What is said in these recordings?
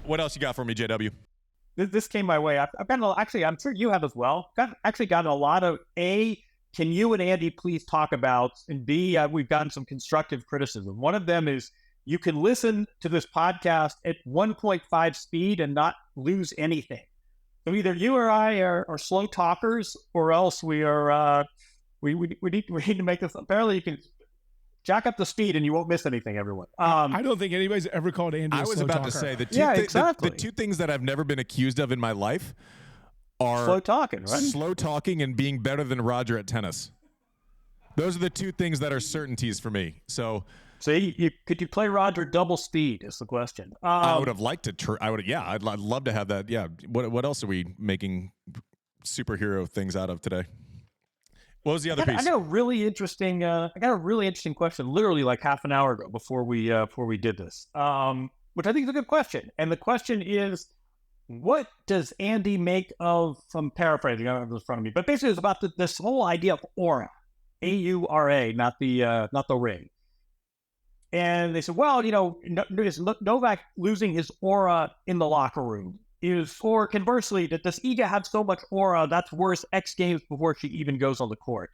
What else you got for me, JW? This came my way. I've gotten actually, I'm sure you have as well. Gotten a lot of A. Can you and Andy please talk about, and B, we've gotten some constructive criticism. One of them is you can listen to this podcast at 1.5 speed and not lose anything. So either you or I are slow talkers, or else we are. We need to make this. Apparently, you can jack up the speed and you won't miss anything, everyone. I don't think anybody's ever called Andy a slow talker. I was about to say the two things that I've never been accused of in my life are slow talking, right? Slow talking and being better than Roger at tennis. Those are the two things that are certainties for me. So could you play Roger double speed is the question. I would have liked to. I'd love to have that. Yeah. What else are we making superhero things out of today? What was the other piece? I got a really interesting question, literally like half an hour ago before we did this, which I think is a good question. And the question is, what does Andy make of? I'm paraphrasing. I don't have it in front of me, but basically, it's about this whole idea of aura, AURA, not the ring. And they said, well, is Novak losing his aura in the locker room? Or conversely, does Iga have so much aura that's worse X Games before she even goes on the court?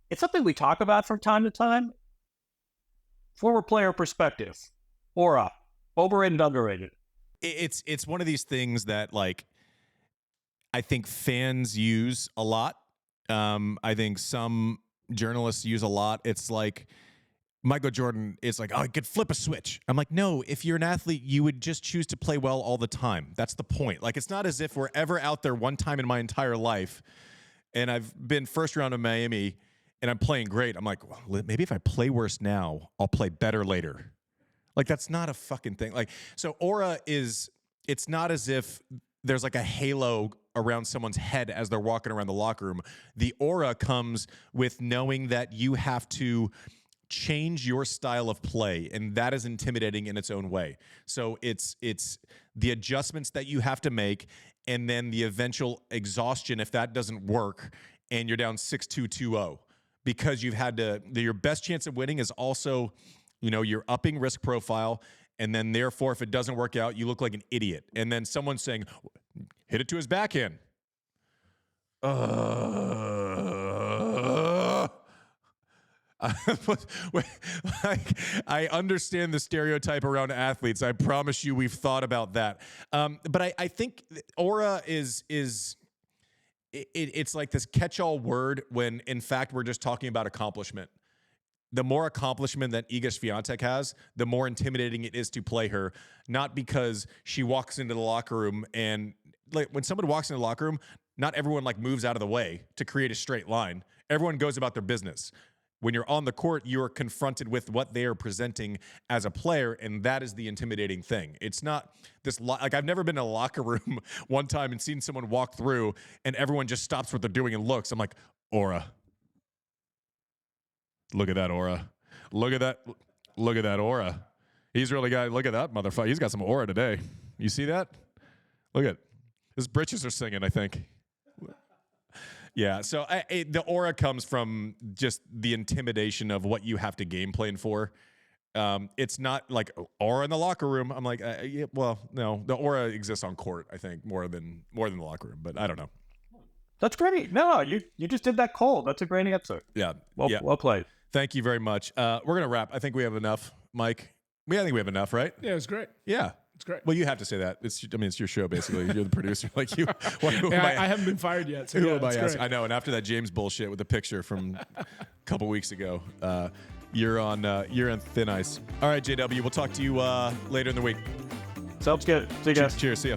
It's something we talk about from time to time. Former player perspective, aura, overrated, underrated. It's one of these things that, like, I think fans use a lot. I think some journalists use a lot. It's like Michael Jordan is like, oh, I could flip a switch. I'm like, no, if you're an athlete, you would just choose to play well all the time. That's the point. Like, it's not as if we're ever out there one time in my entire life and I've been first round of Miami and I'm playing great. I'm like, well, maybe if I play worse now, I'll play better later. Like, that's not a fucking thing. Like, so aura is, it's not as if there's like a halo around someone's head as they're walking around the locker room. The aura comes with knowing that you have to change your style of play, and that is intimidating in its own way. So it's the adjustments that you have to make, and then the eventual exhaustion if that doesn't work and you're down 6-2, 2-0, because you've had to, your best chance of winning is also, you're upping risk profile, and then therefore if it doesn't work out, you look like an idiot. And then someone's saying, hit it to his backhand. I understand the stereotype around athletes. I promise you we've thought about that. But I think aura is it's like this catch-all word when, in fact, we're just talking about accomplishment. The more accomplishment that Iga Swiatek has, the more intimidating it is to play her, not because she walks into the locker room and, like, when someone walks into the locker room, not everyone like moves out of the way to create a straight line. Everyone goes about their business. When you're on the court, you are confronted with what they are presenting as a player, and that is the intimidating thing. It's not this, like, I've never been in a locker room one time and seen someone walk through and everyone just stops what they're doing and looks. I'm like, aura. Look at that aura. Look at that aura. He's really got, look at that motherfucker. He's got some aura today. You see that? Look at, his britches are singing, I think. Yeah, so the aura comes from just the intimidation of what you have to game plan for. It's not like aura in the locker room. I'm like, no, the aura exists on court, I think, more than the locker room, but I don't know. That's great. No, you just did that cold. That's a great answer. Yeah. Well played. Thank you very much. We're going to wrap. I think we have enough, Mike. I think we have enough, right? Yeah, it was great. Yeah. It's great. Well, you have to say that. It's your show, basically. You're the producer. Like, you. I haven't been fired yet. So who yeah, am I asking? great. I know. And after that James bullshit with the picture from a couple weeks ago, you're on thin ice. All right, JW. We'll talk to you later in the week. Sounds good. See you guys. Cheers. See ya.